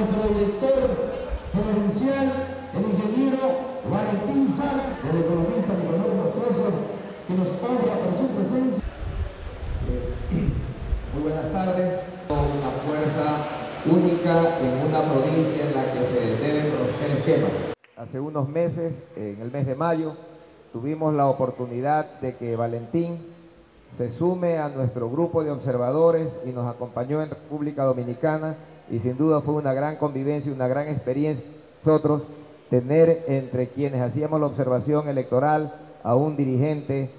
nuestro director provincial, el ingeniero Valentín Sala, el economista Nicolás Moscoso, que nos honra por su presencia. Muy buenas tardes. Una fuerza única en una provincia en la que se deben romper esquemas. Hace unos meses, en el mes de mayo, tuvimos la oportunidad de que Valentín se sume a nuestro grupo de observadores y nos acompañó en República Dominicana, y sin duda fue una gran convivencia, una gran experiencia nosotros tener entre quienes hacíamos la observación electoral a un dirigente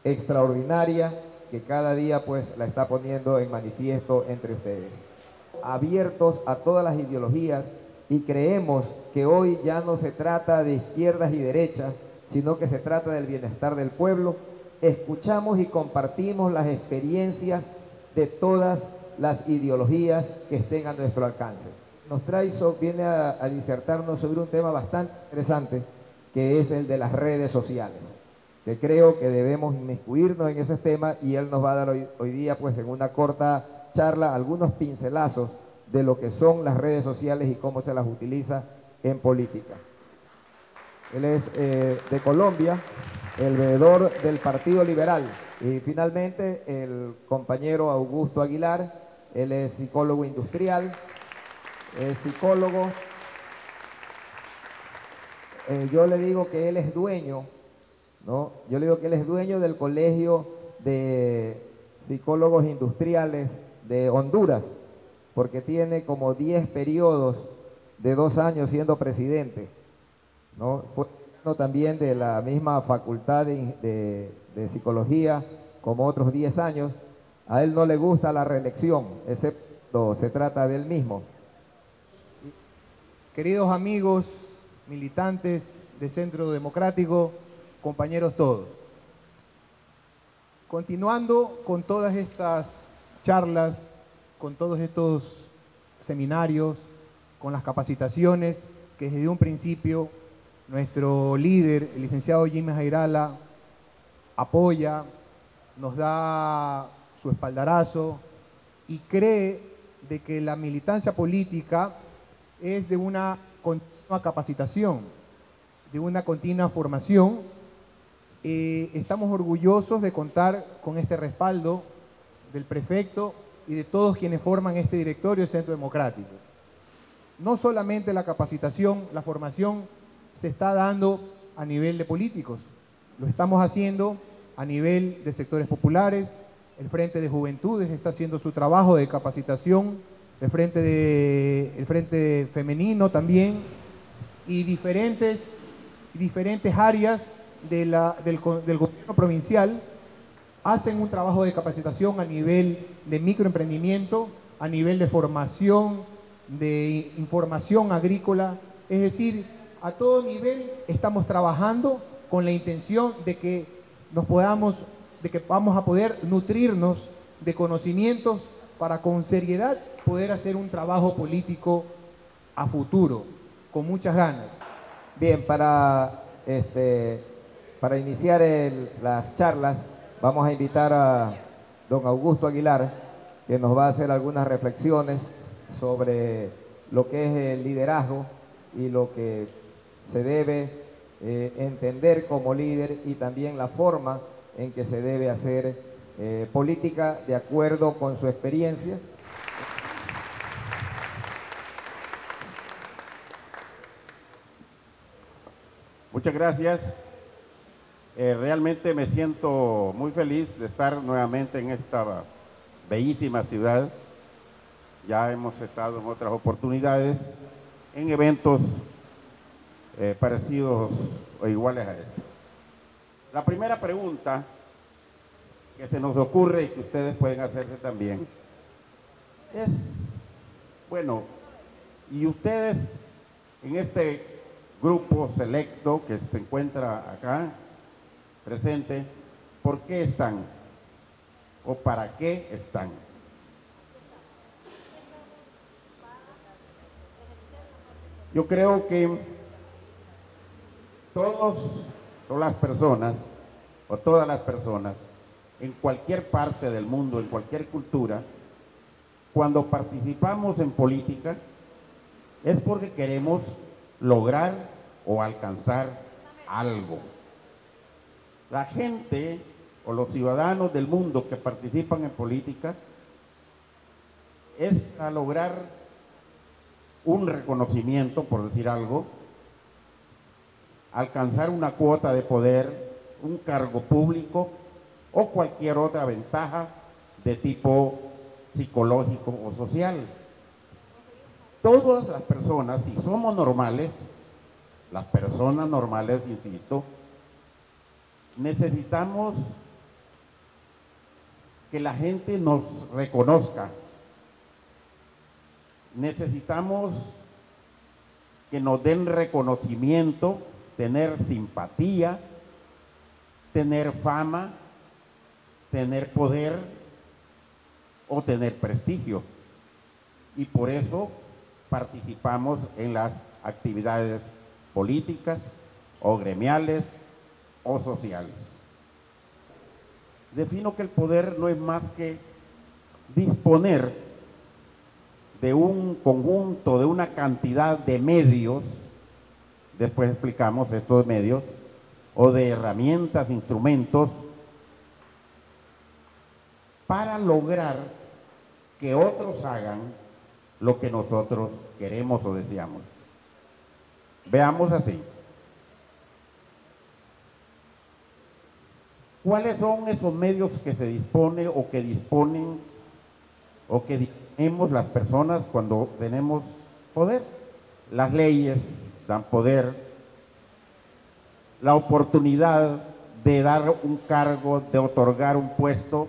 extraordinaria que cada día pues la está poniendo en manifiesto entre ustedes. Abiertos a todas las ideologías, y creemos que hoy ya no se trata de izquierdas y derechas, sino que se trata del bienestar del pueblo. Escuchamos y compartimos las experiencias de todas las ideologías que estén a nuestro alcance. Viene a disertarnos sobre un tema bastante interesante, que es el de las redes sociales, que creo que debemos inmiscuirnos en ese tema, y él nos va a dar hoy día, pues en una corta charla, algunos pincelazos de lo que son las redes sociales y cómo se las utiliza en política. Él es de Colombia, el veedor del Partido Liberal. Y finalmente el compañero Augusto Aguilar, él es psicólogo industrial, es psicólogo. Yo le digo que él es dueño, ¿no? Yo le digo que él es dueño del Colegio de Psicólogos Industriales de Honduras, porque tiene como 10 periodos de 2 años siendo presidente, ¿no? Fue también de la misma facultad de psicología, como otros 10 años. A él no le gusta la reelección, excepto se trata de él mismo. Queridos amigos, militantes de Centro Democrático, compañeros todos. Continuando con todas estas charlas, con todos estos seminarios, con las capacitaciones que desde un principio nuestro líder, el licenciado Jimmy Jairala, apoya, nos da su espaldarazo y cree de que la militancia política es de una continua capacitación, de una continua formación. Estamos orgullosos de contar con este respaldo del prefecto y de todos quienes forman este directorio del Centro Democrático. No solamente la capacitación, la formación se está dando a nivel de políticos, lo estamos haciendo a nivel de sectores populares. El Frente de Juventudes está haciendo su trabajo de capacitación, el Frente Femenino también, y diferentes áreas del gobierno provincial hacen un trabajo de capacitación a nivel de microemprendimiento, a nivel de formación, de información agrícola. Es decir, a todo nivel estamos trabajando con la intención de que vamos a poder nutrirnos de conocimientos para con seriedad poder hacer un trabajo político a futuro, con muchas ganas. Bien, para iniciar las charlas, vamos a invitar a don Augusto Aguilar, que nos va a hacer algunas reflexiones sobre lo que es el liderazgo y lo que se debe entender como líder, y también la forma en que se debe hacer política de acuerdo con su experiencia. Muchas gracias. Realmente me siento muy feliz de estar nuevamente en esta bellísima ciudad. Ya hemos estado en otras oportunidades en eventos parecidos o iguales a este. La primera pregunta que se nos ocurre y que ustedes pueden hacerse también es, bueno, y ustedes en este grupo selecto que se encuentra acá presente, ¿por qué están? ¿O para qué están? Yo creo que todas las personas, en cualquier parte del mundo, en cualquier cultura, cuando participamos en política es porque queremos lograr o alcanzar algo. La gente o los ciudadanos del mundo que participan en política es para lograr un reconocimiento, por decir algo, alcanzar una cuota de poder, un cargo público o cualquier otra ventaja de tipo psicológico o social. Todas las personas, si somos normales, las personas normales, insisto, necesitamos que la gente nos reconozca. Necesitamos que nos den reconocimiento, tener simpatía, tener fama, tener poder o tener prestigio. Y por eso participamos en las actividades políticas o gremiales o sociales. Defino que el poder no es más que disponer de un conjunto, de una cantidad de medios, después explicamos estos medios, o de herramientas, instrumentos, para lograr que otros hagan lo que nosotros queremos o deseamos. Veamos así. ¿Cuáles son esos medios que se dispone o que disponen o que disponemos las personas cuando tenemos poder? Las leyes dan poder, la oportunidad de dar un cargo, de otorgar un puesto,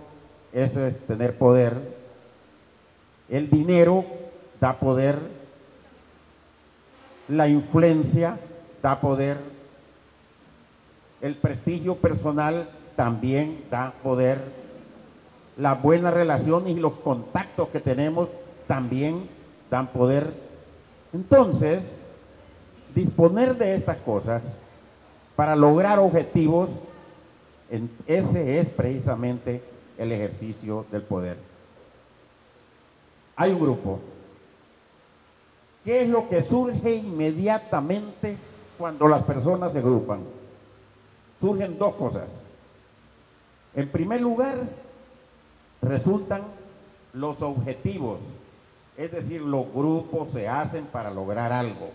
eso es tener poder. El dinero da poder, la influencia da poder, el prestigio personal también da poder, las buenas relaciones y los contactos que tenemos también dan poder. Entonces, disponer de estas cosas para lograr objetivos, ese es precisamente el ejercicio del poder. Hay un grupo. ¿Qué es lo que surge inmediatamente cuando las personas se agrupan? Surgen dos cosas. En primer lugar, resultan los objetivos, es decir, los grupos se hacen para lograr algo,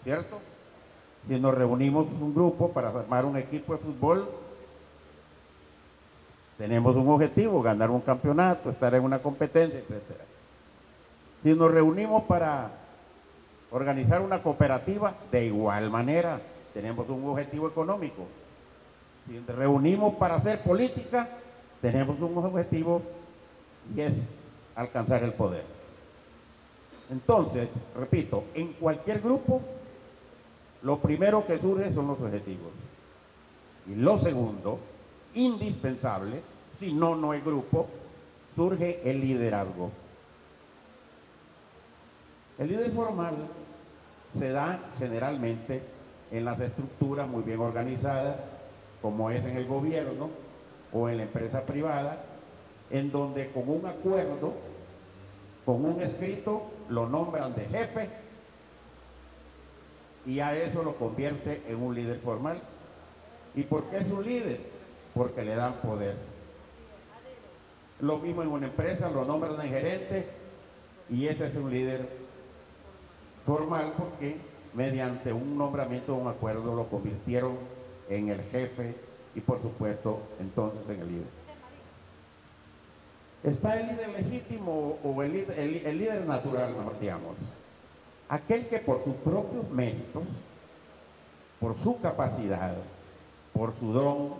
¿cierto? Si nos reunimos un grupo para armar un equipo de fútbol, tenemos un objetivo, ganar un campeonato, estar en una competencia, etc. Si nos reunimos para organizar una cooperativa, de igual manera, tenemos un objetivo económico. Si nos reunimos para hacer política, tenemos un objetivo y es alcanzar el poder. Entonces, repito, en cualquier grupo, lo primero que surge son los objetivos. Y lo segundo, indispensable, si no, no hay grupo, surge el liderazgo. El líder formal se da generalmente en las estructuras muy bien organizadas, como es en el gobierno o en la empresa privada, en donde con un acuerdo, con un escrito, lo nombran de jefe y a eso lo convierte en un líder formal. ¿Y por qué es un líder? Porque le dan poder. Lo mismo en una empresa, lo nombran de gerente y ese es un líder formal porque mediante un nombramiento o un acuerdo lo convirtieron en el jefe y por supuesto entonces en el líder. Está el líder legítimo o el líder natural, digamos, aquel que por sus propios méritos, por su capacidad, por su don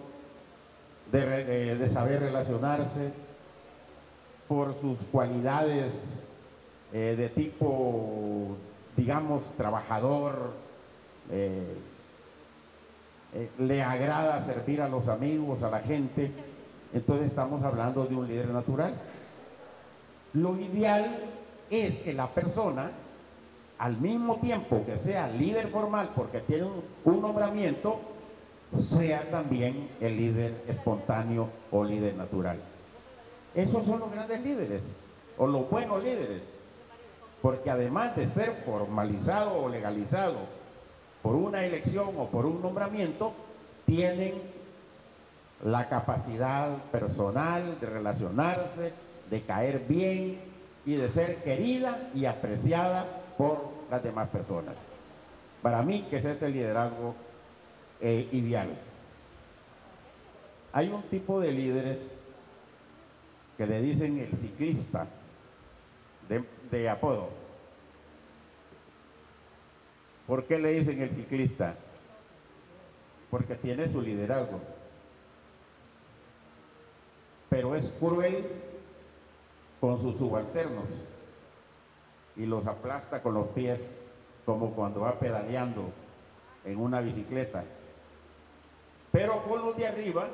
de saber relacionarse, por sus cualidades de tipo, digamos, trabajador, le agrada servir a los amigos, a la gente, entonces estamos hablando de un líder natural. Lo ideal es que la persona, al mismo tiempo que sea líder formal, porque tiene un nombramiento, sea también el líder espontáneo o líder natural. Esos son los grandes líderes. o los buenos líderes, porque además de ser formalizado o legalizado por una elección o por un nombramiento, tienen la capacidad personal de relacionarse, de caer bien y de ser querida y apreciada por las demás personas. Para mí, que ese es el liderazgo ideal. Hay un tipo de líderes que le dicen el ciclista, de apodo. ¿Por qué le dicen el ciclista? Porque tiene su liderazgo, pero es cruel con sus subalternos y los aplasta con los pies, como cuando va pedaleando en una bicicleta. Pero con los de arriba,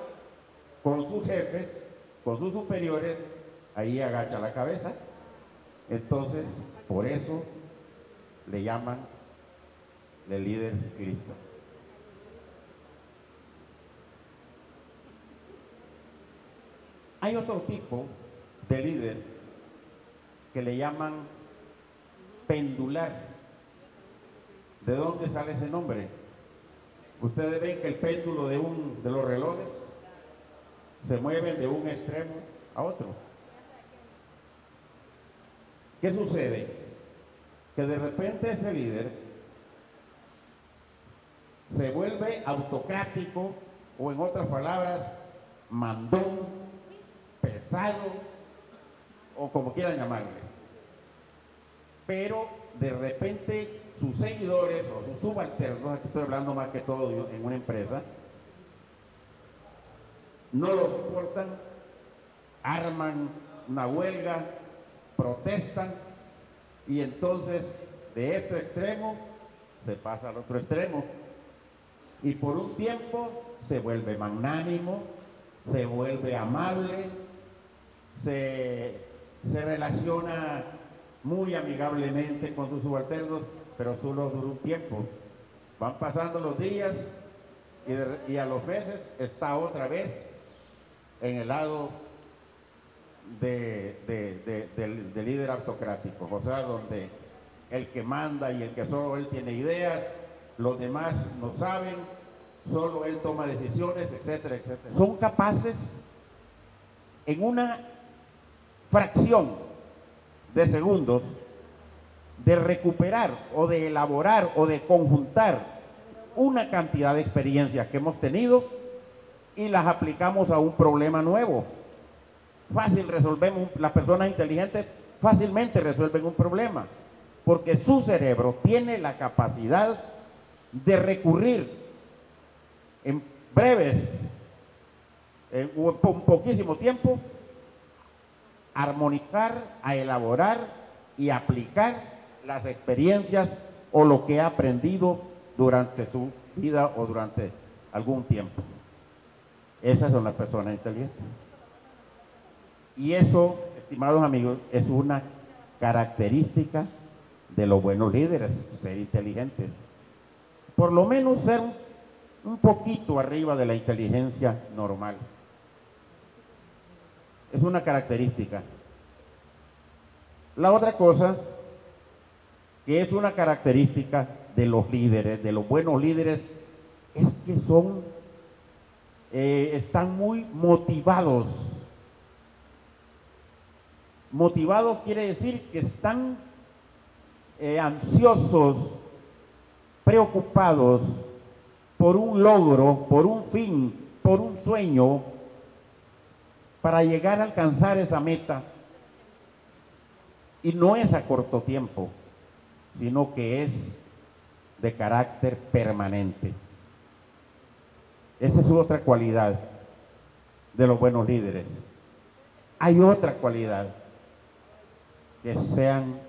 con sus jefes, con sus superiores, ahí agacha la cabeza. Entonces, por eso le llaman el líder ciclista. Hay otro tipo de líder que le llaman pendular. ¿De dónde sale ese nombre? Ustedes ven que el péndulo de los relojes se mueve de un extremo a otro. ¿Qué sucede? Que de repente ese líder se vuelve autocrático, o en otras palabras, mandón, pesado, o como quieran llamarle. Pero de repente sus seguidores o sus subalternos, aquí estoy hablando más que todo en una empresa, no lo soportan, arman una huelga, protestan, y entonces de este extremo se pasa al otro extremo, y por un tiempo se vuelve magnánimo, se vuelve amable, se relaciona muy amigablemente con sus subalternos, pero solo dura un tiempo. Van pasando los días y a los meses está otra vez en el lado del líder autocrático, o sea, donde el que manda y el que solo él tiene ideas, los demás no saben, solo él toma decisiones, etcétera, etcétera. Son capaces en una fracción de segundos de recuperar o de elaborar o de conjuntar una cantidad de experiencias que hemos tenido y las aplicamos a un problema nuevo. Fácil resolvemos, las personas inteligentes fácilmente resuelven un problema, porque su cerebro tiene la capacidad de recurrir en breves, en poquísimo tiempo, a armonizar, a elaborar y aplicar las experiencias o lo que ha aprendido durante su vida o durante algún tiempo. Esas son las personas inteligentes. Y eso, estimados amigos, es una característica de los buenos líderes, ser inteligentes. Por lo menos ser un poquito arriba de la inteligencia normal. Es una característica. La otra cosa, que es una característica de los líderes, de los buenos líderes, es que están muy motivados. Motivados quiere decir que están ansiosos, preocupados por un logro, por un fin, por un sueño, para llegar a alcanzar esa meta. Y no es a corto tiempo, sino que es de carácter permanente. Esa es otra cualidad de los buenos líderes. Hay otra cualidad, que sean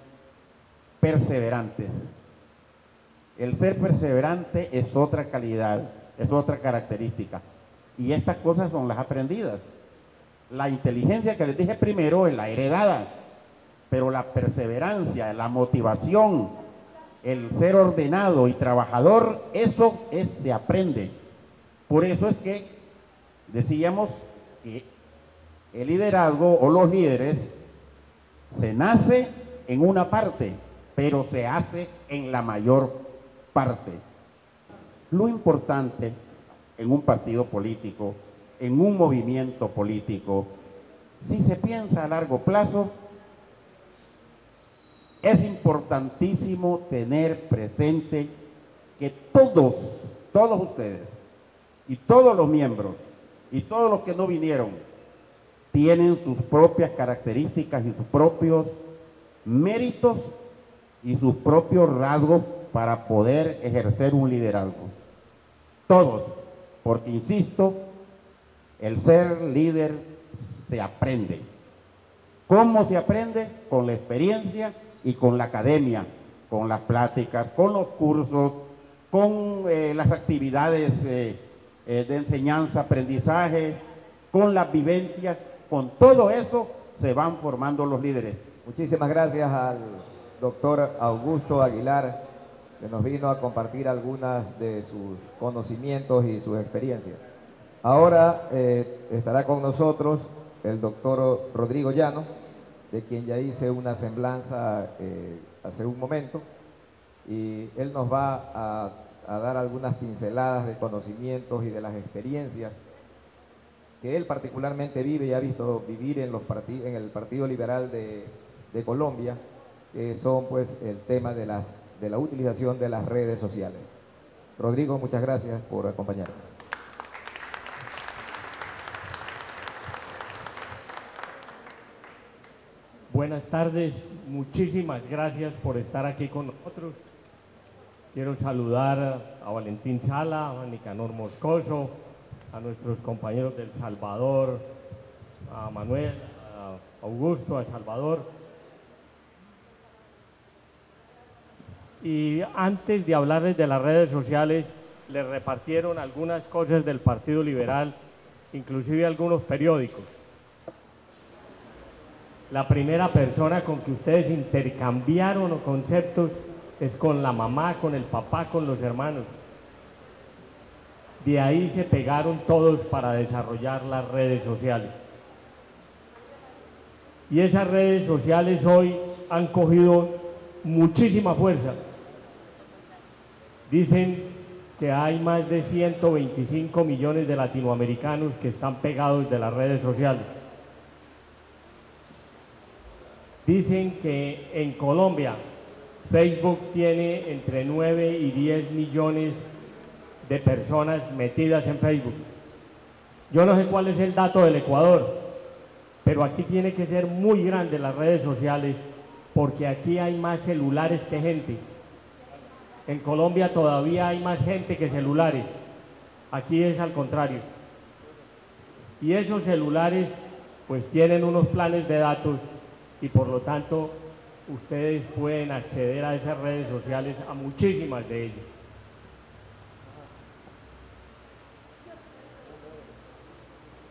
perseverantes. El ser perseverante es otra calidad, es otra característica. Y estas cosas son las aprendidas. La inteligencia que les dije primero es la heredada, pero la perseverancia, la motivación, el ser ordenado y trabajador, eso se aprende. Por eso es que decíamos que el liderazgo o los líderes Se nace en una parte, pero se hace en la mayor parte. Lo importante en un partido político, en un movimiento político, si se piensa a largo plazo, es importantísimo tener presente que todos ustedes y todos los miembros y todos los que no vinieron tienen sus propias características y sus propios méritos y sus propios rasgos para poder ejercer un liderazgo. Todos, porque insisto, el ser líder se aprende. ¿Cómo se aprende? Con la experiencia y con la academia, con las pláticas, con los cursos, con las actividades de enseñanza, aprendizaje, con las vivencias. Con todo eso se van formando los líderes. Muchísimas gracias al doctor Augusto Aguilar, que nos vino a compartir algunas de sus conocimientos y sus experiencias. Ahora estará con nosotros el doctor Rodrigo Llano, de quien ya hice una semblanza hace un momento, y él nos va a dar algunas pinceladas de conocimientos y de las experiencias que él particularmente vive y ha visto vivir en el Partido Liberal de Colombia, que son pues el tema de la utilización de las redes sociales. Rodrigo, muchas gracias por acompañarnos. Buenas tardes, muchísimas gracias por estar aquí con nosotros. Quiero saludar a Valentín Sala, a Nicanor Moscoso, a nuestros compañeros del Salvador, a Manuel, a Augusto, a Salvador. Y antes de hablarles de las redes sociales, les repartieron algunas cosas del Partido Liberal, inclusive algunos periódicos. La primera persona con que ustedes intercambiaron conceptos es con la mamá, con el papá, con los hermanos. De ahí se pegaron todos para desarrollar las redes sociales. Y esas redes sociales hoy han cogido muchísima fuerza. Dicen que hay más de 125 millones de latinoamericanos que están pegados de las redes sociales. Dicen que en Colombia Facebook tiene entre 9 y 10 millones de personas metidas en Facebook. Yo no sé cuál es el dato del Ecuador, pero aquí tiene que ser muy grande las redes sociales porque aquí hay más celulares que gente. En Colombia todavía hay más gente que celulares. Aquí es al contrario. Y esos celulares pues tienen unos planes de datos y por lo tanto ustedes pueden acceder a esas redes sociales, a muchísimas de ellas.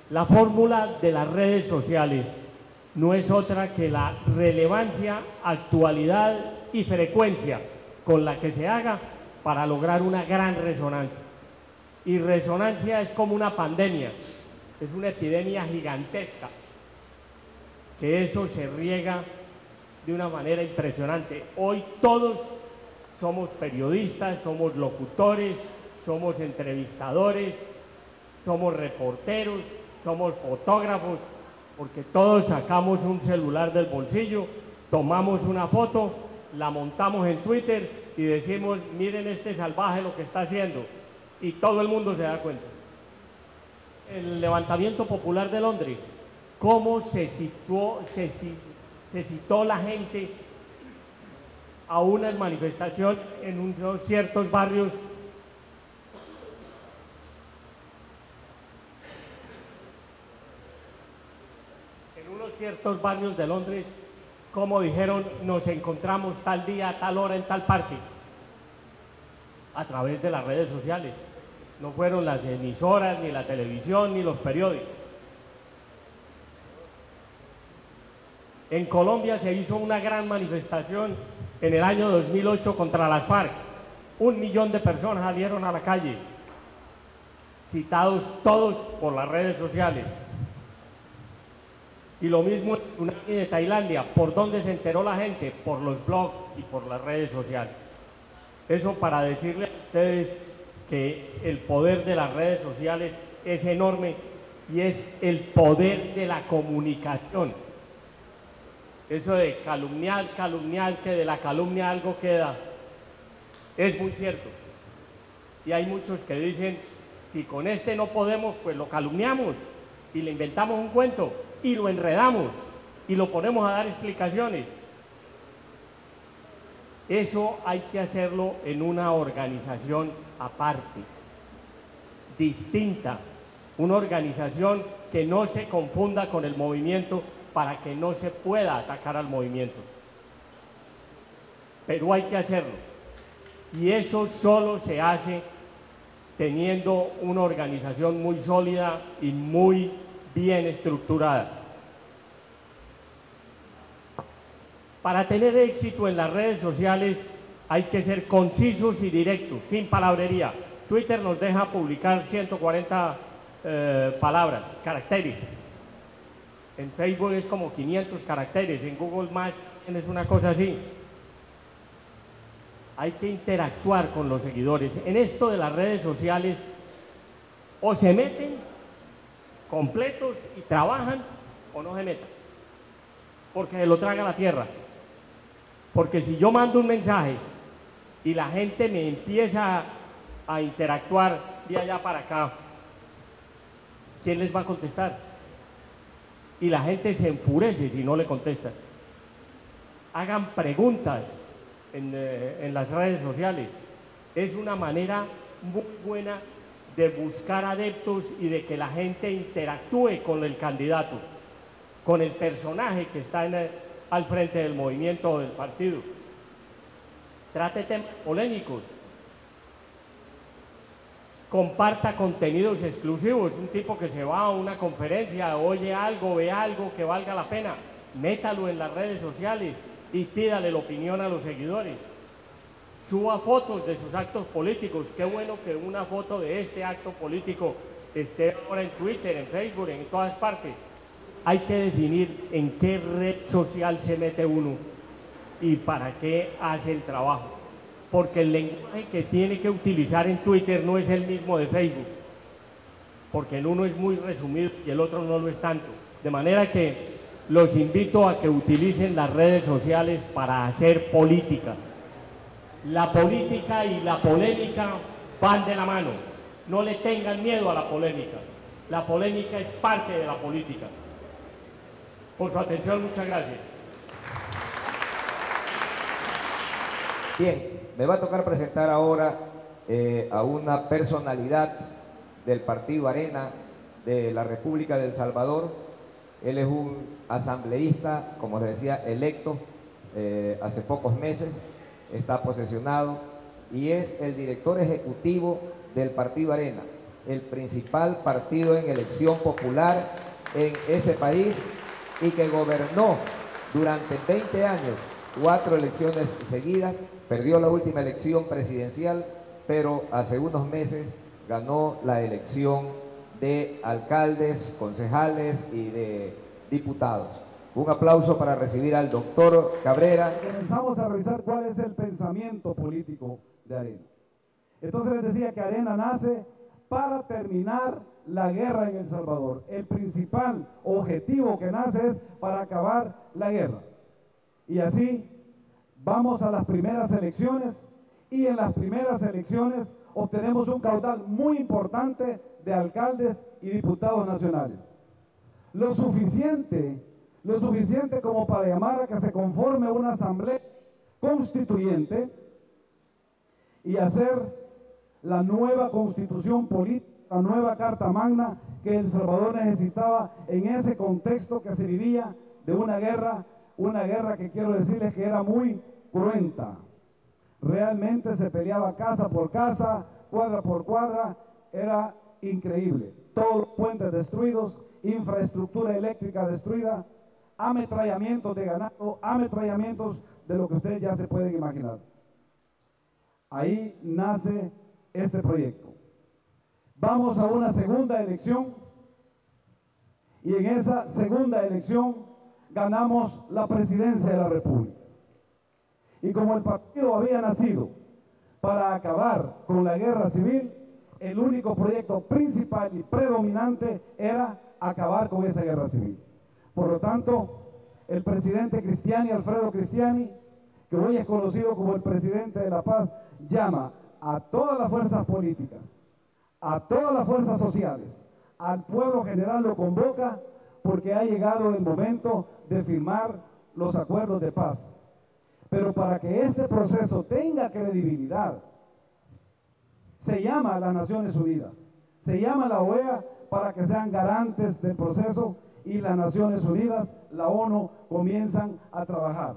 La fórmula de las redes sociales no es otra que la relevancia, actualidad y frecuencia con la que se haga para lograr una gran resonancia. Y resonancia es como una pandemia, es una epidemia gigantesca, que eso se riega de una manera impresionante. Hoy todos somos periodistas, somos locutores, somos entrevistadores, somos reporteros, somos fotógrafos, porque todos sacamos un celular del bolsillo, tomamos una foto, la montamos en Twitter y decimos, miren este salvaje lo que está haciendo, y todo el mundo se da cuenta. El levantamiento popular de Londres, cómo se citó la gente a una manifestación en unos ciertos barrios de Londres, como dijeron, nos encontramos tal día, tal hora, en tal parte, a través de las redes sociales. No fueron las emisoras, ni la televisión, ni los periódicos. En Colombia se hizo una gran manifestación en el año 2008 contra las FARC. 1 millón de personas salieron a la calle, citados todos por las redes sociales. Y lo mismo el tsunami de Tailandia. ¿Por dónde se enteró la gente? Por los blogs y por las redes sociales. Eso para decirles a ustedes que el poder de las redes sociales es enorme y es el poder de la comunicación. Eso de calumniar, que de la calumnia algo queda, es muy cierto. Y hay muchos que dicen, si con este no podemos, pues lo calumniamos y le inventamos un cuento y lo enredamos y lo ponemos a dar explicaciones. Eso hay que hacerlo en una organización aparte, distinta, una organización que no se confunda con el movimiento para que no se pueda atacar al movimiento. Pero hay que hacerlo. Y eso solo se hace teniendo una organización muy sólida y muy bien estructurada. Para tener éxito en las redes sociales hay que ser concisos y directos, sin palabrería. Twitter nos deja publicar 140 palabras, caracteres. En Facebook es como 500 caracteres, en Google Más es una cosa así. Hay que interactuar con los seguidores. En esto de las redes sociales, o se meten completos y trabajan, o no se metan, porque se lo traga la tierra. Porque si yo mando un mensaje y la gente me empieza a interactuar de allá para acá, ¿quién les va a contestar? Y la gente se enfurece si no le contestan. Hagan preguntas en las redes sociales. Es una manera muy buena de buscar adeptos y de que la gente interactúe con el candidato, con el personaje que está al frente del movimiento o del partido. Trate temas polémicos. Comparta contenidos exclusivos. Un tipo que se va a una conferencia, oye algo, ve algo que valga la pena, métalo en las redes sociales y pídale la opinión a los seguidores. Suba fotos de sus actos políticos. Qué bueno que una foto de este acto político esté ahora en Twitter, en Facebook, en todas partes. Hay que definir en qué red social se mete uno y para qué hace el trabajo. Porque el lenguaje que tiene que utilizar en Twitter no es el mismo de Facebook. Porque el uno es muy resumido y el otro no lo es tanto. De manera que los invito a que utilicen las redes sociales para hacer política. La política y la polémica van de la mano. No le tengan miedo a la polémica. La polémica es parte de la política. Por su atención, muchas gracias. Bien, me va a tocar presentar ahora a una personalidad del Partido Arena de la República de El Salvador. Él es un asambleísta, como les decía, electo hace pocos meses, está posesionado y es el director ejecutivo del Partido Arena, el principal partido en elección popular en ese país y que gobernó durante 20 años, 4 elecciones seguidas, perdió la última elección presidencial, pero hace unos meses ganó la elección de alcaldes, concejales y de diputados. Un aplauso para recibir al doctor Cabrera. Comenzamos a revisar cuál es el pensamiento político de Arena. Entonces les decía que Arena nace para terminar la guerra en El Salvador. El principal objetivo que nace es para acabar la guerra. Y así vamos a las primeras elecciones y en las primeras elecciones obtenemos un caudal muy importante de alcaldes y diputados nacionales. Lo suficiente como para llamar a que se conforme una asamblea constituyente y hacer la nueva constitución política, la nueva carta magna que El Salvador necesitaba en ese contexto que se vivía de una guerra que quiero decirles que era muy cruenta. Realmente se peleaba casa por casa, cuadra por cuadra, era increíble. Todos los puentes destruidos, infraestructura eléctrica destruida, ametrallamientos de ganado, ametrallamientos de lo que ustedes ya se pueden imaginar. Ahí nace este proyecto. Vamos a una segunda elección Y en esa segunda elección ganamos la presidencia de la República. Y como el partido había nacido para acabar con la guerra civil, el único proyecto principal y predominante era acabar con esa guerra civil. Por lo tanto, el presidente Cristiani, Alfredo Cristiani, que hoy es conocido como el presidente de la paz, llama a todas las fuerzas políticas, a todas las fuerzas sociales, al pueblo general lo convoca porque ha llegado el momento de firmar los acuerdos de paz. Pero para que este proceso tenga credibilidad, se llama a las Naciones Unidas, se llama a la OEA para que sean garantes del proceso y las Naciones Unidas, la ONU, comienzan a trabajar.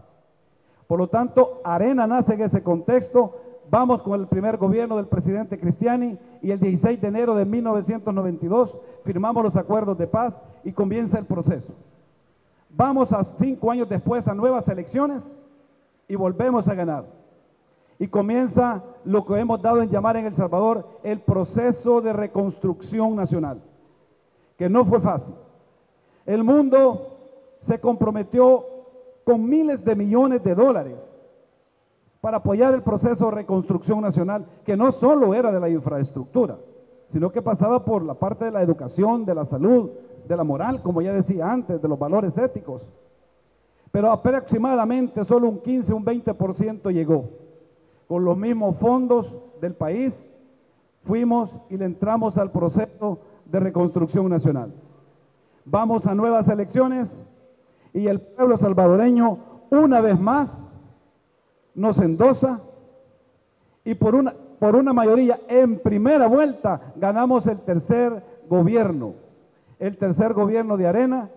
Por lo tanto, Arena nace en ese contexto. Vamos con el primer gobierno del presidente Cristiani y el 16 de enero de 1992 firmamos los acuerdos de paz y comienza el proceso. Vamos a 5 años después a nuevas elecciones y volvemos a ganar. Y comienza lo que hemos dado en llamar en El Salvador el proceso de reconstrucción nacional, que no fue fácil. El mundo se comprometió con miles de millones de dólares para apoyar el proceso de reconstrucción nacional, que no solo era de la infraestructura, sino que pasaba por la parte de la educación, de la salud, de la moral, como ya decía antes, de los valores éticos. Pero aproximadamente solo un 15, un 20% llegó. Con los mismos fondos del país, fuimos y le entramos al proceso de reconstrucción nacional. Vamos a nuevas elecciones y el pueblo salvadoreño, una vez más, nos endosa y por una mayoría en primera vuelta ganamos el tercer gobierno de Arena,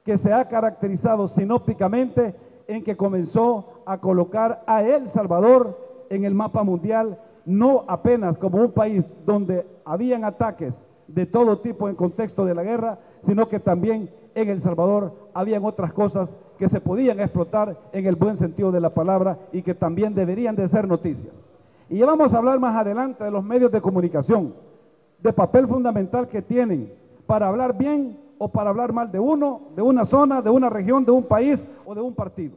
que se ha caracterizado sinópticamente en que comenzó a colocar a El Salvador en el mapa mundial, no apenas como un país donde habían ataques de todo tipo en contexto de la guerra, sino que también en El Salvador habían otras cosas que se podían explotar en el buen sentido de la palabra y que también deberían de ser noticias. Y ya vamos a hablar más adelante de los medios de comunicación, de papel fundamental que tienen para hablar bien o para hablar mal de uno, de una zona, de una región, de un país o de un partido.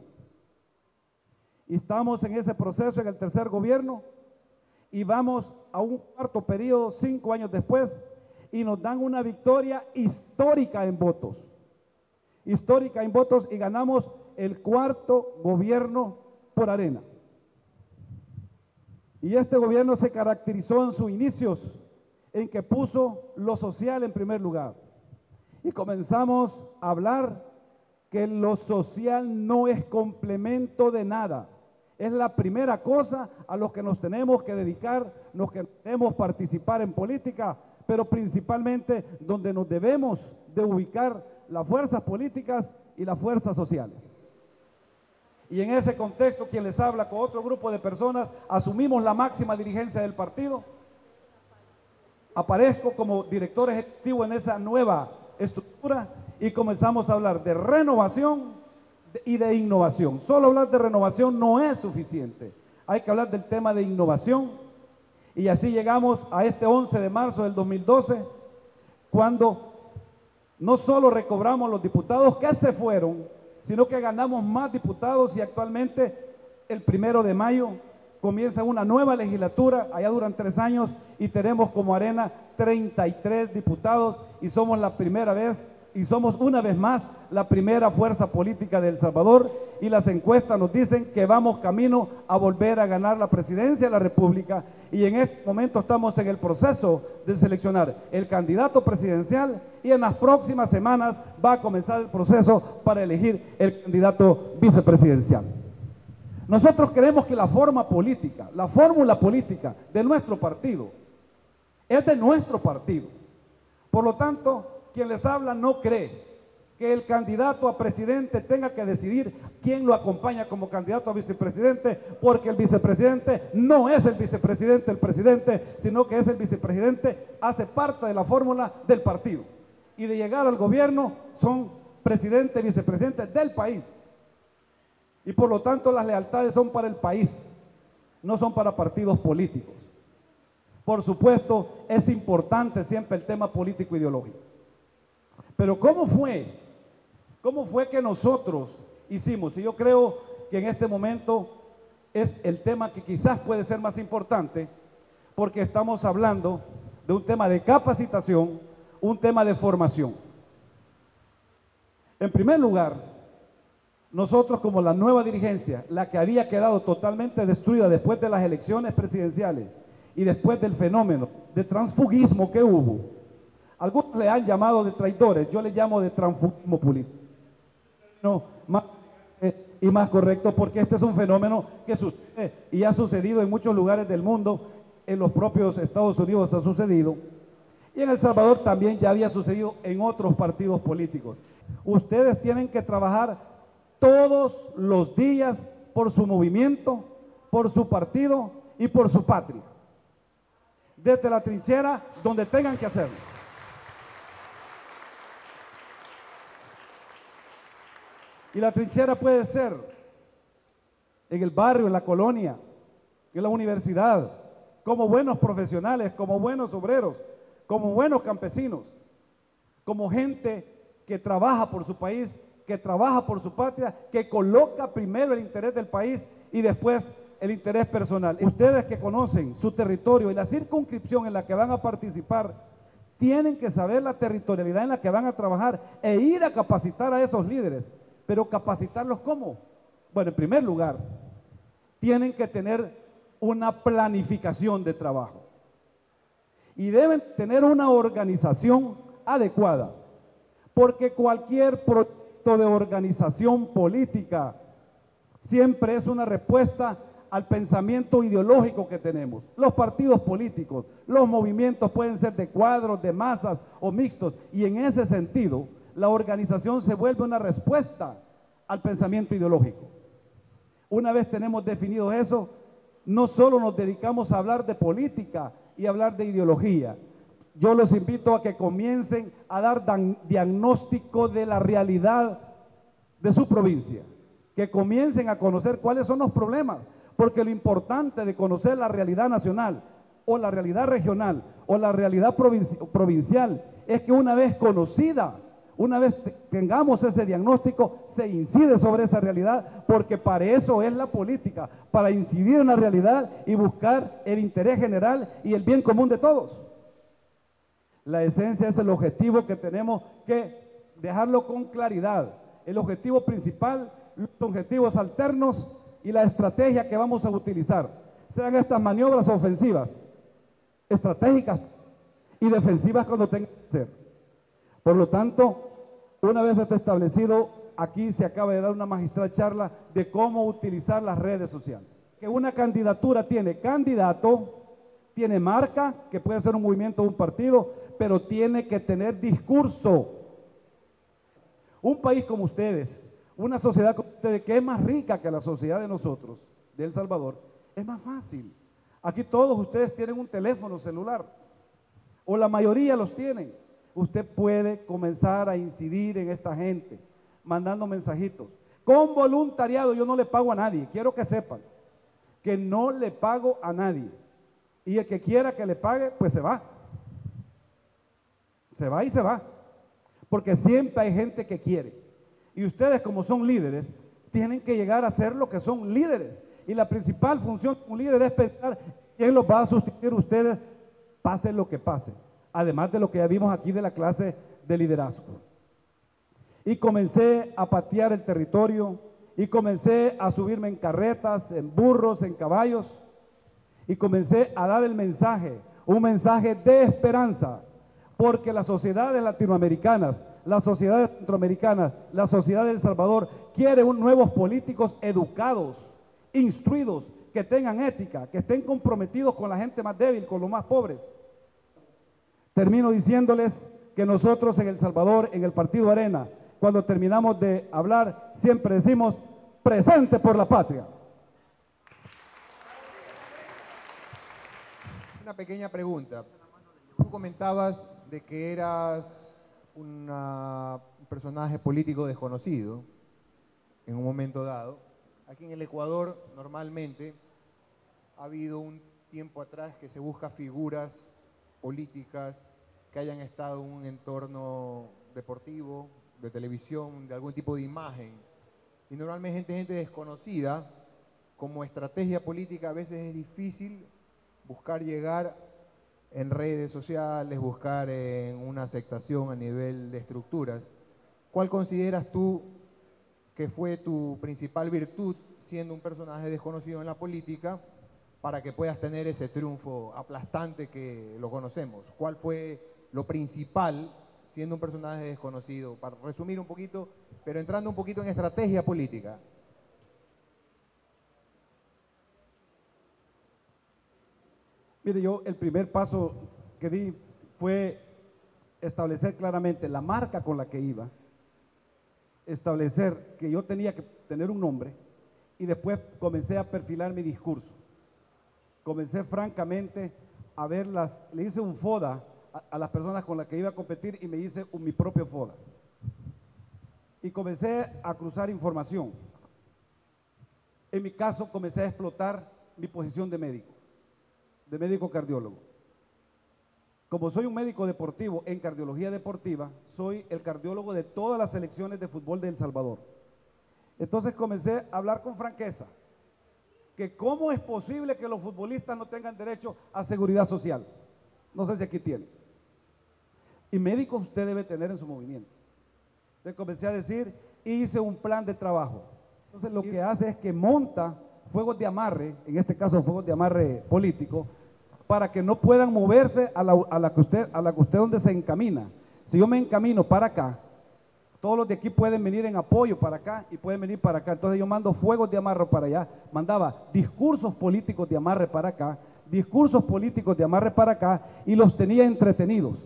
Y estamos en ese proceso, en el tercer gobierno, y vamos a un cuarto periodo, 5 años después, y nos dan una victoria histórica en votos. Histórica en votos, y ganamos el cuarto gobierno por Arena. Y este gobierno se caracterizó en sus inicios en que puso lo social en primer lugar. Y comenzamos a hablar que lo social no es complemento de nada. Es la primera cosa a lo que nos tenemos que dedicar, nos queremos participar en política, pero principalmente donde nos debemos de ubicar las fuerzas políticas y las fuerzas sociales. Y en ese contexto, quien les habla con otro grupo de personas, asumimos la máxima dirigencia del partido. Aparezco como director ejecutivo en esa nueva estructura y comenzamos a hablar de renovación y de innovación. Solo hablar de renovación no es suficiente. Hay que hablar del tema de innovación. Y así llegamos a este 11 de marzo del 2012, cuando no solo recobramos los diputados que se fueron, sino que ganamos más diputados y actualmente el 1 de mayo comienza una nueva legislatura, allá duran 3 años y tenemos como Arena 33 diputados y somos la primera vez y somos una vez más la primera fuerza política de El Salvador y las encuestas nos dicen que vamos camino a volver a ganar la presidencia de la República y en este momento estamos en el proceso de seleccionar el candidato presidencial y en las próximas semanas va a comenzar el proceso para elegir el candidato vicepresidencial. Nosotros creemos que la forma política, la fórmula política de nuestro partido es de nuestro partido. Por lo tanto, quien les habla no cree que el candidato a presidente tenga que decidir quién lo acompaña como candidato a vicepresidente, porque el vicepresidente no es el vicepresidente del presidente, sino que es el vicepresidente, hace parte de la fórmula del partido. Y de llegar al gobierno son presidente y vicepresidente del país. Y por lo tanto las lealtades son para el país, no son para partidos políticos. Por supuesto, es importante siempre el tema político ideológico. Pero ¿cómo fue? ¿Cómo fue que nosotros hicimos? Y yo creo que en este momento es el tema que quizás puede ser más importante, porque estamos hablando de un tema de capacitación, un tema de formación. En primer lugar, nosotros como la nueva dirigencia, la que había quedado totalmente destruida después de las elecciones presidenciales y después del fenómeno de transfugismo que hubo, algunos le han llamado de traidores, yo le llamo de transfugismo político. No, más y más correcto, porque este es un fenómeno que sucede y ha sucedido en muchos lugares del mundo, en los propios Estados Unidos ha sucedido, y en El Salvador también ya había sucedido en otros partidos políticos. Ustedes tienen que trabajar todos los días por su movimiento, por su partido y por su patria, desde la trinchera donde tengan que hacerlo. Y la trinchera puede ser en el barrio, en la colonia, en la universidad, como buenos profesionales, como buenos obreros, como buenos campesinos, como gente que trabaja por su país, que trabaja por su patria, que coloca primero el interés del país y después el interés personal. Ustedes que conocen su territorio y la circunscripción en la que van a participar, tienen que saber la territorialidad en la que van a trabajar e ir a capacitar a esos líderes. Pero capacitarlos ¿cómo? Bueno, en primer lugar, tienen que tener una planificación de trabajo y deben tener una organización adecuada, porque cualquier proyecto de organización política siempre es una respuesta al pensamiento ideológico que tenemos. Los partidos políticos, los movimientos pueden ser de cuadros, de masas o mixtos, y en ese sentido la organización se vuelve una respuesta al pensamiento ideológico. Una vez tenemos definido eso, no solo nos dedicamos a hablar de política y hablar de ideología. Yo los invito a que comiencen a dar diagnóstico de la realidad de su provincia, que comiencen a conocer cuáles son los problemas, porque lo importante de conocer la realidad nacional o la realidad regional o la realidad provincial es que una vez conocida, una vez tengamos ese diagnóstico, se incide sobre esa realidad, porque para eso es la política, para incidir en la realidad y buscar el interés general y el bien común de todos. La esencia es el objetivo que tenemos que dejarlo con claridad. El objetivo principal, los objetivos alternos y la estrategia que vamos a utilizar. Sean estas maniobras ofensivas, estratégicas y defensivas cuando tengan que ser. Por lo tanto, una vez está establecido, aquí se acaba de dar una magistral charla de cómo utilizar las redes sociales. Que una candidatura tiene candidato, tiene marca, que puede ser un movimiento o un partido, pero tiene que tener discurso. Un país como ustedes, una sociedad como ustedes, que es más rica que la sociedad de nosotros, de El Salvador, es más fácil. Aquí todos ustedes tienen un teléfono celular, o la mayoría los tienen. Usted puede comenzar a incidir en esta gente, mandando mensajitos. Con voluntariado, yo no le pago a nadie, quiero que sepan que no le pago a nadie. Y el que quiera que le pague, pues se va. Se va y se va. Porque siempre hay gente que quiere. Y ustedes, como son líderes, tienen que llegar a ser lo que son líderes. Y la principal función de un líder es pensar quién los va a sustituir a ustedes, pase lo que pase. Además de lo que ya vimos aquí de la clase de liderazgo. Y comencé a patear el territorio, y comencé a subirme en carretas, en burros, en caballos, y comencé a dar el mensaje, un mensaje de esperanza, porque las sociedades latinoamericanas, las sociedades centroamericanas, la sociedad de El Salvador quiere nuevos políticos educados, instruidos, que tengan ética, que estén comprometidos con la gente más débil, con los más pobres. Termino diciéndoles que nosotros en El Salvador, en el Partido Arena, cuando terminamos de hablar, siempre decimos, presente por la patria. Una pequeña pregunta. Tú comentabas de que eras un personaje político desconocido en un momento dado. Aquí en el Ecuador, normalmente, ha habido un tiempo atrás que se busca figuras políticas que hayan estado en un entorno deportivo, de televisión, de algún tipo de imagen. Y normalmente gente desconocida, como estrategia política a veces es difícil buscar llegar en redes sociales, buscar en una aceptación a nivel de estructuras. ¿Cuál consideras tú que fue tu principal virtud siendo un personaje desconocido en la política para que puedas tener ese triunfo aplastante que lo conocemos? ¿Cuál fue lo principal siendo un personaje desconocido? Para resumir un poquito, pero entrando un poquito en estrategia política. Mire, yo el primer paso que di fue establecer claramente la marca con la que iba, establecer que yo tenía que tener un nombre y después comencé a perfilar mi discurso. Comencé francamente a le hice un FODA a las personas con las que iba a competir y me hice mi propio FODA. Y comencé a cruzar información. En mi caso comencé a explotar mi posición de médico cardiólogo. Como soy un médico deportivo en cardiología deportiva, soy el cardiólogo de todas las selecciones de fútbol de El Salvador. Entonces comencé a hablar con franqueza, que cómo es posible que los futbolistas no tengan derecho a seguridad social. No sé si aquí tiene. Y médicos usted debe tener en su movimiento. Entonces comencé a decir, hice un plan de trabajo. Entonces lo que hace es que monta fuegos de amarre, en este caso fuegos de amarre político, para que no puedan moverse a la que usted donde se encamina. Si yo me encamino para acá, todos los de aquí pueden venir en apoyo para acá y pueden venir para acá. Entonces yo mando fuegos de amarre para allá, mandaba discursos políticos de amarre para acá, discursos políticos de amarre para acá y los tenía entretenidos.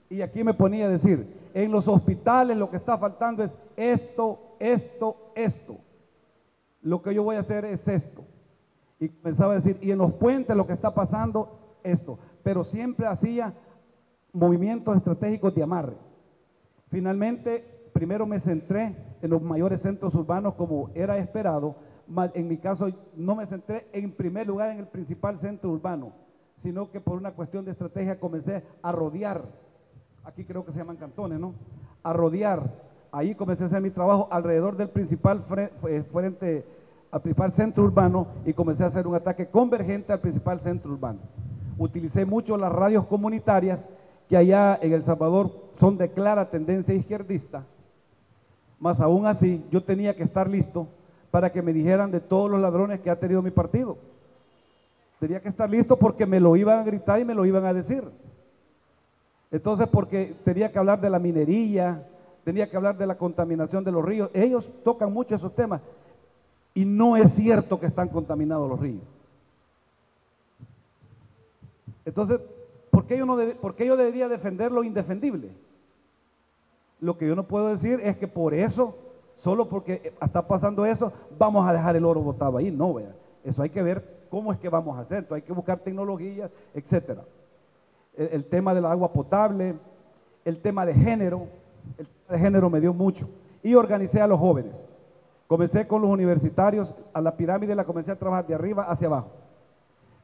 Y aquí me ponía a decir, en los hospitales lo que está faltando es esto, esto, esto. Lo que yo voy a hacer es esto. Y pensaba decir, y en los puentes lo que está pasando, esto. Pero siempre hacía movimientos estratégicos de amarre. Finalmente, primero me centré en los mayores centros urbanos como era esperado. En mi caso, no me centré en primer lugar en el principal centro urbano, sino que por una cuestión de estrategia comencé a rodear, aquí creo que se llaman cantones, ¿no? A rodear, ahí comencé a hacer mi trabajo alrededor del principal al principal centro urbano y comencé a hacer un ataque convergente al principal centro urbano. Utilicé mucho las radios comunitarias que allá en El Salvador son de clara tendencia izquierdista, más aún así yo tenía que estar listo para que me dijeran de todos los ladrones que ha tenido mi partido. Tenía que estar listo porque me lo iban a gritar y me lo iban a decir. Entonces, porque tenía que hablar de la minería, tenía que hablar de la contaminación de los ríos. Ellos tocan mucho esos temas y no es cierto que están contaminados los ríos. Entonces, ¿por qué yo debería defender lo indefendible? Lo que yo no puedo decir es que por eso, solo porque está pasando eso, vamos a dejar el oro botado ahí. No, vea, eso hay que ver cómo es que vamos a hacer. Entonces, hay que buscar tecnologías, etcétera. El tema del agua potable, el tema de género me dio mucho. Y organicé a los jóvenes. Comencé con los universitarios, a la pirámide la comencé a trabajar de arriba hacia abajo.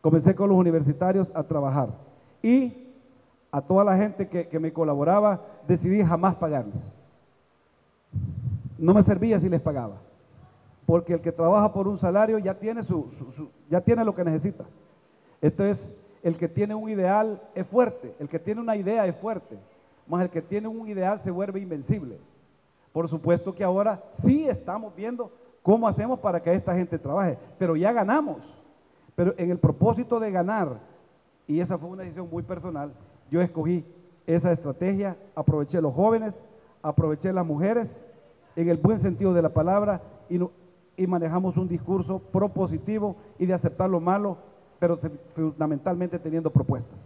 Comencé con los universitarios a trabajar. Y a toda la gente que me colaboraba, decidí jamás pagarles. No me servía si les pagaba. Porque el que trabaja por un salario ya tiene, ya tiene lo que necesita. Esto es, el que tiene un ideal es fuerte, el que tiene una idea es fuerte, más el que tiene un ideal se vuelve invencible. Por supuesto que ahora sí estamos viendo cómo hacemos para que esta gente trabaje, pero ya ganamos. Pero en el propósito de ganar, y esa fue una decisión muy personal, yo escogí esa estrategia, aproveché los jóvenes, aproveché las mujeres, en el buen sentido de la palabra, y manejamos un discurso propositivo y de aceptar lo malo, pero fundamentalmente teniendo propuestas.